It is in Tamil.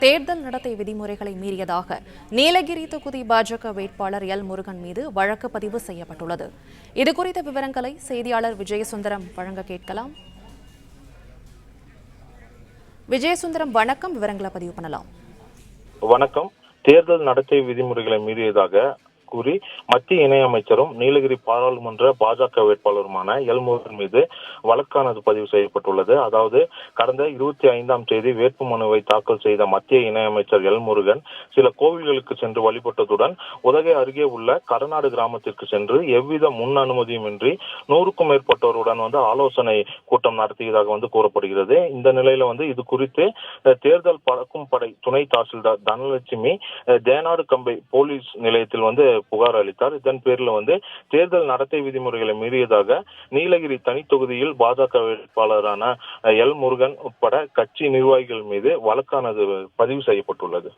தேர்தல் நடத்தை விதிமுறைகளை மீறியதாக நீலகிரி தொகுதி பாஜக வேட்பாளர் எல் முருகன் மீது வழக்கு பதிவு செய்யப்பட்டுள்ளது. இதுகுறித்த விவரங்களை செய்தியாளர் விஜயசுந்தரம் வழங்க கேட்கலாம். விஜயசுந்தரம், வணக்கம். விவரங்களை பதிவு பண்ணலாம். வணக்கம். தேர்தல் நடத்தை விதிமுறைகளை மீறியதாக கூறி மத்திய இணையமைச்சரும் நீலகிரி பாராளுமன்ற பாஜக வேட்பாளருமான எல் முருகன் மீது வழக்கானது பதிவு செய்யப்பட்டுள்ளது. அதாவது கடந்த 25ஆம் தேதி வேட்புமனுவை தாக்கல் செய்த மத்திய இணையமைச்சர் எல் முருகன் சில கோவில்களுக்கு சென்று வழிபட்டதுடன் உதகை அருகே உள்ள கடநாடு கிராமத்திற்கு சென்று எவ்வித முன் அனுமதியுமின்றி 100க்கும் மேற்பட்டோருடன் ஆலோசனை கூட்டம் நடத்தியதாக கூறப்படுகிறது. இந்த நிலையில இது குறித்து தேர்தல் பறக்கும் படை துணை தாசில்தார் தனலட்சுமி தேனாடு கம்பை போலீஸ் நிலையத்தில் புகார் அளித்தார். இதன் பேரில் தேர்தல் நடத்தை விதிமுறைகளை மீறியதாக நீலகிரி தனி தொகுதியில் பாஜக வேட்பாளரான எல் முருகன் உட்பட கட்சி நிர்வாகிகள் மீது வழக்கானது பதிவு செய்யப்பட்டுள்ளது.